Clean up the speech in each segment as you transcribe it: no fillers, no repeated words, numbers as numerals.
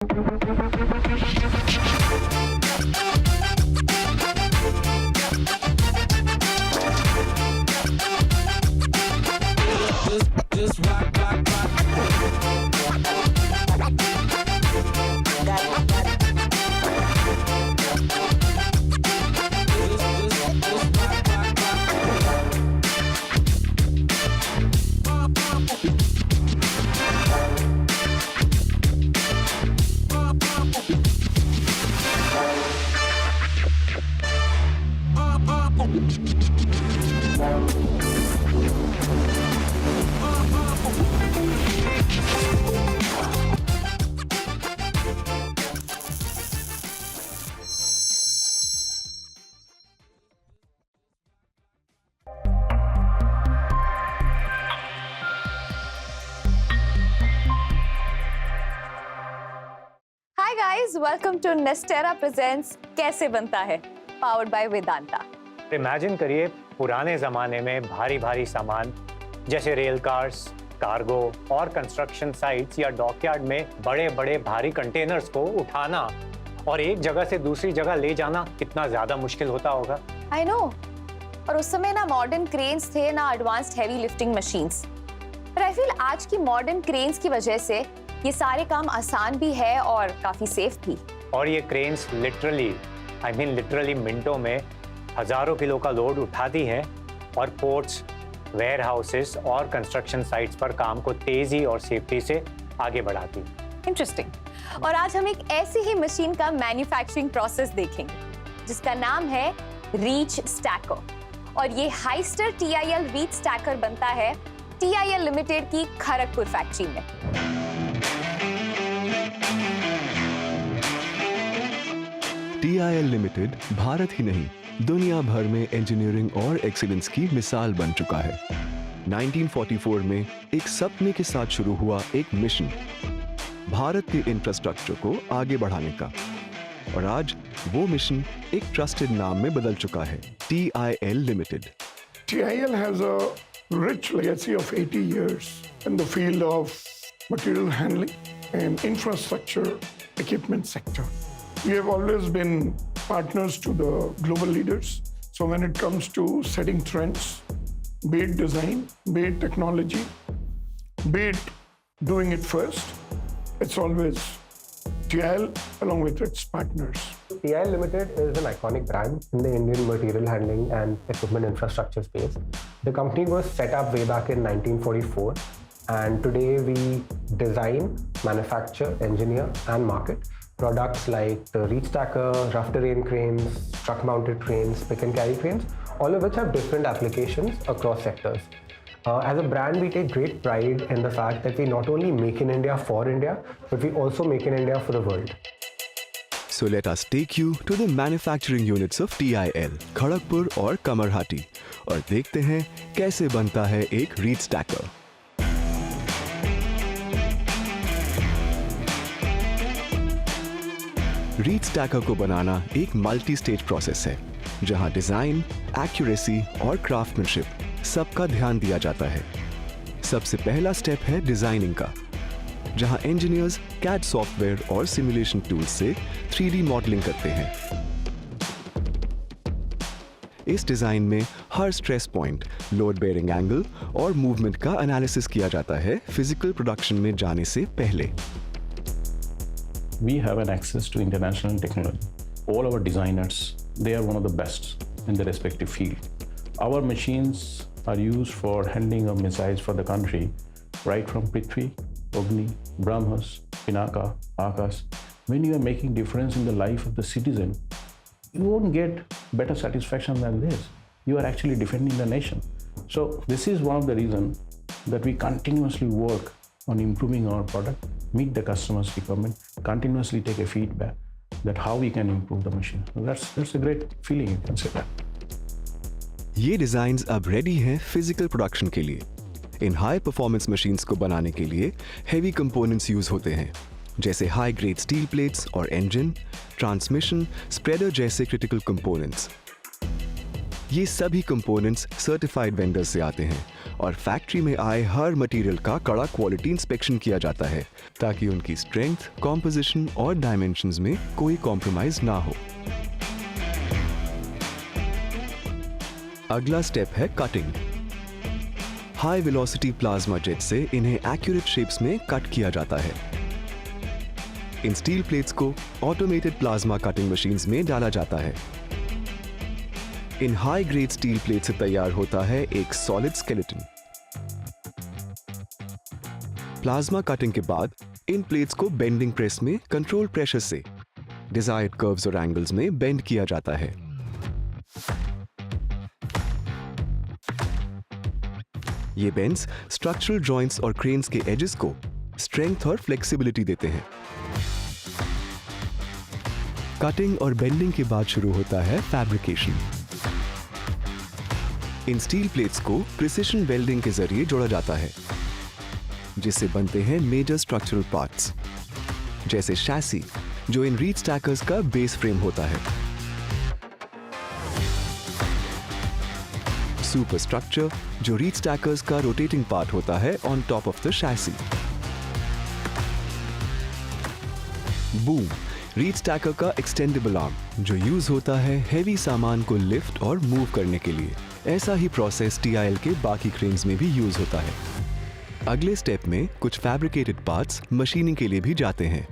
Just rock, rock, rock. Hi guys, welcome to Nestera presents कैसे बनता है, powered by Vedanta. Imagine करिए पुराने ज़माने में भारी भारी सामान जैसे रेल कार्स, कार्गो और कंस्ट्रक्शन साइट्स या डॉकयार्ड में बड़े बड़े भारी कंटेनर्स को उठाना और एक जगह से दूसरी जगह ले जाना कितना ज़्यादा मुश्किल होता होगा। I know. और उस समय ना मॉडर्न क्रेन्स थे ना एडवांस्ड हैवी लिफ्टिंग मशीन्स। पर आई फील आज की मॉडर्न क्रेन्स की वजह से ये सारे काम आसान भी है और काफी सेफ भी। और ये क्रेन्स लिटरली मिनटों में हजारों किलो का लोड उठाती हैं और पोर्ट्स, वेयर हाउसेस और कंस्ट्रक्शन साइट्स पर काम को तेजी और सेफ्टी से आगे बढ़ाती। इंटरेस्टिंग। और आज हम एक ऐसी ही मशीन का मैन्युफैक्चरिंग प्रोसेस देखेंगे जिसका नाम है रीच स्टैकर। और ये हाइस्टर TIL रीच स्टैकर बनता है TIL लिमिटेड की खड़गपुर फैक्ट्री में। TIL लिमिटेड भारत ही नहीं दुनिया भर में इंजीनियरिंग और एक्सीलेंस की मिसाल बन चुका है। 1944 में एक सपने के साथ शुरू हुआ एक मिशन भारत के इंफ्रास्ट्रक्चर को आगे बढ़ाने का, और आज वो मिशन एक ट्रस्टेड नाम में बदल चुका है, TIL limited. TIL has a rich legacy of 80 years in the field of material handling and infrastructure equipment sector. We have always been partners to the global leaders. So when it comes to setting trends, be it design, be it technology, be it doing it first, it's always TIL along with its partners. TIL Limited is an iconic brand in the Indian material handling and equipment infrastructure space. The company was set up way back in 1944, and today we design, manufacture, engineer, and market products like the reach stacker, rough terrain cranes, truck mounted cranes, pick and carry cranes, all of which have different applications across sectors. As a brand, we take great pride in the fact that we not only make in India for India, but we also make in India for the world. So let us take you to the manufacturing units of TIL, Kharagpur और कमरहाटी, और देखते हैं कैसे बनता है एक reach stacker. Reach stacker को बनाना एक मल्टी स्टेज प्रोसेस है, जहां डिजाइन, एक्यूरेसी और क्राफ्टमैनशिप सबका ध्यान दिया जाता है। सबसे पहला स्टेप है डिजाइनिंग का, जहां इंजीनियर्स CAD सॉफ्टवेयर और सिमुलेशन टूल्स से 3D मॉडलिंग करते हैं। इस डिजाइन में हर stress point, load bearing angle और मूवमेंट का एनालिसिस किया जाता है फिजिकल प्रोडक्शन में जाने से पहले। We have an access to international technology. All our designers, they are one of the best in their respective field. Our machines are used for handling of missiles for the country, right from Prithvi, Agni, BrahMos, Pinaka, Akash. When you are making difference in the life of the citizen, you won't get better satisfaction than this. You are actually defending the nation. So this is one of the reasons that we continuously work on improving our product, meet the customer's requirement, continuously take a feedback that how we can improve the machine. So that's a great feeling, you can say that. ये designs अब ready हैं physical production के लिए। इन high performance machines को बनाने के लिए heavy components use होते हैं, जैसे हाई ग्रेड स्टील प्लेट्स और इंजन, ट्रांसमिशन, स्प्रेडर जैसे क्रिटिकल कंपोनेंट्स। ये सभी कंपोनेंट्स सर्टिफाइड वेंडर से आते हैं और फैक्ट्री में आए हर मटेरियल का कड़ा क्वालिटी इंस्पेक्शन किया जाता है ताकि उनकी स्ट्रेंथ, कॉम्पोजिशन और डायमेंशंस में कोई कॉम्प्रोमाइज ना हो। अगला स्टेप है cutting. High velocity plasma jet से इन्हें एक्यूरेट शेप्स में कट किया जाता है। इन स्टील प्लेट्स को ऑटोमेटेड प्लाज्मा कटिंग मशीन्स में डाला जाता है। इन हाई ग्रेड स्टील प्लेट से तैयार होता है एक सॉलिड स्केलेटन। प्लाज्मा कटिंग के बाद इन प्लेट्स को बेंडिंग प्रेस में कंट्रोल प्रेशर से डिजायर्ड कर्व्स और एंगल्स में बेंड किया जाता है। ये बेंड्स स्ट्रक्चरल जॉइंट्स और क्रेन्स के एजेस को स्ट्रेंथ और फ्लेक्सिबिलिटी देते हैं। कटिंग और बेंडिंग के बाद शुरू होता है फैब्रिकेशन। इन स्टील प्लेट्स को प्रिसिशन वेल्डिंग के जरिए जोड़ा जाता है, जिससे बनते हैं मेजर स्ट्रक्चरल पार्ट्स, जैसे शैसी जो इन रीच स्टैकर्स का बेस फ्रेम होता है, सुपर स्ट्रक्चर जो रीच स्टैकर्स का रोटेटिंग पार्ट होता है on top of the chassis, boom reach stacker का एक्सटेंडेबल आर्म जो यूज होता है हैवी सामान को लिफ्ट और मूव करने के लिए। ऐसा ही प्रोसेस TIL के बाकी क्रेन्स में भी यूज होता है। अगले स्टेप में कुछ फैब्रिकेटेड पार्ट्स मशीनिंग के लिए भी जाते हैं,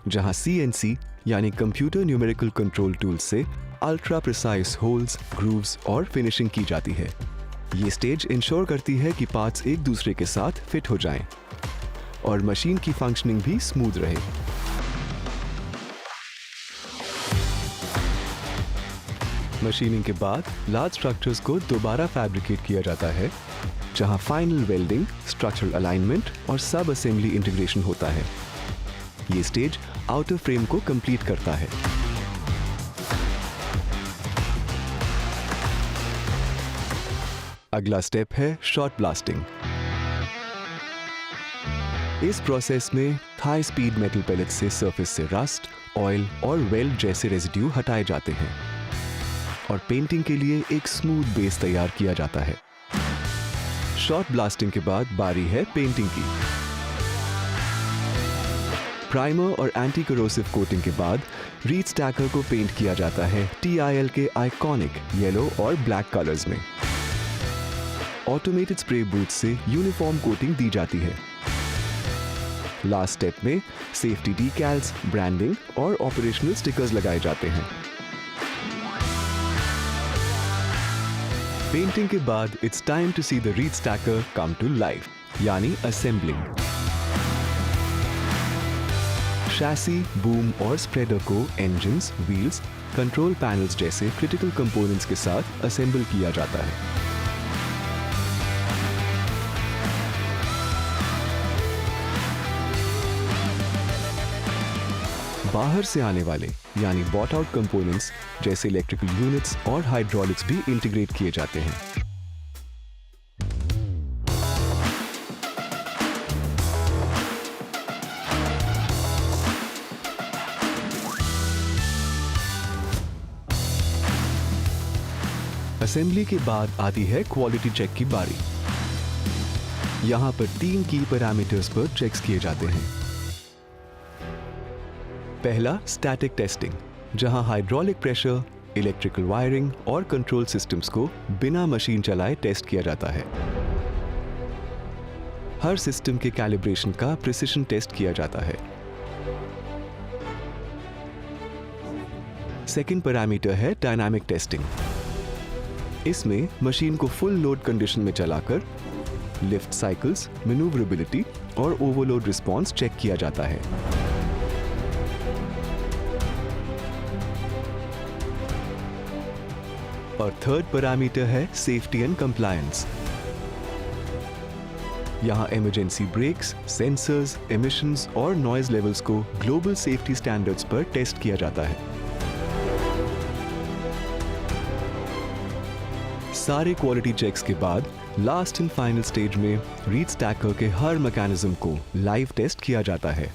जहां CNC यानी कंप्यूटर न्यूमेरिकल कंट्रोल टूल से अल्ट्रा प्रिसाइज होल्स, ग्रूव्स और फिनिशिंग की जाती है। ये स्टेज इंश्योर करती है कि पार्ट्स एक दूसरे के साथ फिट हो जाएं और मशीन की फंक्शनिंग भी स्मूथ रहे। मशीनिंग के बाद लार्ज स्ट्रक्चर्स को दोबारा फैब्रिकेट किया जाता है, जहां फाइनल वेल्डिंग, स्ट्रक्चरल अलाइनमेंट और सब असेंबली इंटीग्रेशन होता है। ये स्टेज आउटर फ्रेम को कंप्लीट करता है। अगला स्टेप है शॉर्ट ब्लास्टिंग। इस प्रोसेस में हाई स्पीड मेटल पैलेट से सरफेस से रस्ट, ऑयल और वेल्ड जैसे रेजिड्यू हटाए जाते हैं और पेंटिंग के लिए एक स्मूथ बेस तैयार किया जाता है। शॉर्ट ब्लास्टिंग के बाद बारी है पेंटिंग की। प्राइमर और एंटी करोसिव कोटिंग के बाद रीच स्टैकर को पेंट किया जाता है TIL के आइकॉनिक येलो और ब्लैक कलर्स में। ऑटोमेटेड स्प्रे बूथ से यूनिफॉर्म कोटिंग दी जाती है। लास्ट स्टेप में सेफ्टी डीकैल्स, ब्रांडिंग और ऑपरेशनल स्टिकर्स लगाए जाते हैं। पेंटिंग के बाद it's time to see the reach stacker come to life, यानी असेंबलिंग। शैसी, बूम और स्प्रेडर को इंजन्स, व्हील्स, कंट्रोल पैनल्स जैसे क्रिटिकल कंपोनेंट्स के साथ असेंबल किया जाता है। बाहर से आने वाले यानी बॉट आउट कंपोनेंट्स जैसे इलेक्ट्रिकल यूनिट्स और हाइड्रोलिक्स भी इंटीग्रेट किए जाते हैं। असेंबली के बाद आती है क्वालिटी चेक की बारी। यहां पर 3 की पैरामीटर्स पर चेक्स किए जाते हैं। पहला स्टैटिक टेस्टिंग, जहां हाइड्रोलिक प्रेशर, इलेक्ट्रिकल वायरिंग और कंट्रोल सिस्टम्स को बिना मशीन चलाए टेस्ट किया जाता है। हर सिस्टम के कैलिब्रेशन का प्रिसिशन टेस्ट किया जाता है। सेकंड पैरामीटर है डायनामिक टेस्टिंग। इसमें मशीन को फुल लोड कंडीशन में चलाकर लिफ्ट साइकिल्स, मैन्यूवरेबिलिटी और ओवरलोड रिस्पॉन्स चेक किया जाता है। और थर्ड पैरामीटर है सेफ्टी एंड कंप्लायंस। यहां इमरजेंसी ब्रेक्स, सेंसर्स, एमिशंस और नॉइज लेवल्स को ग्लोबल सेफ्टी स्टैंडर्ड्स पर टेस्ट किया जाता है। सारे क्वालिटी चेक्स के बाद लास्ट एंड फाइनल स्टेज में रीच स्टैकर के हर मैकेनिज्म को लाइव टेस्ट किया जाता है।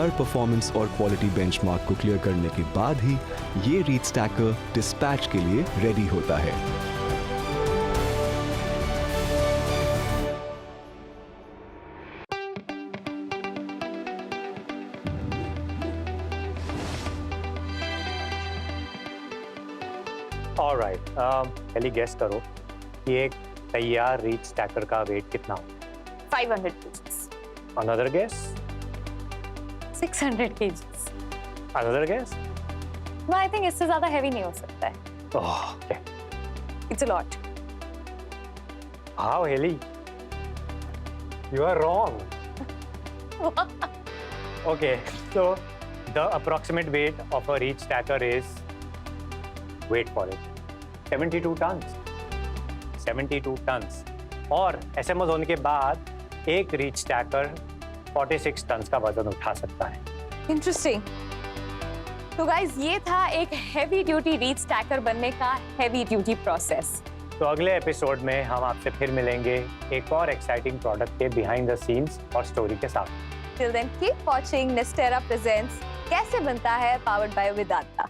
हर परफॉर्मेंस और क्वालिटी बेंचमार्क को क्लियर करने के बाद ही ये रीच स्टैकर डिस्पैच के लिए रेडी होता है। ऑलराइट, पहले गेस करो कि एक तैयार रीच स्टैकर का वेट कितना होता है? 500 kgs, another guess, 600 kgs। Another guess. No, I think इससे ज्यादा हैवी नहीं हो सकता है। Okay, It's a lot. How हेली, you are wrong. Okay, so the approximate weight of a reach stacker is, wait for it, 72 tons. 72 tons. और SMOs होने के बाद एक रीच स्टैकर 46 टन्स का वजन उठा सकता है। इंटरेस्टिंग। तो गाइज ये था एक हैवी ड्यूटी रीच स्टैकर बनने का हैवी ड्यूटी प्रोसेस। तो अगले एपिसोड में हम आपसे फिर मिलेंगे एक और एक्साइटिंग प्रोडक्ट के बिहाइंड द सीन्स और स्टोरी के साथ। Till then, keep watching Nestera Presents कैसे बनता है, powered by Vedanta।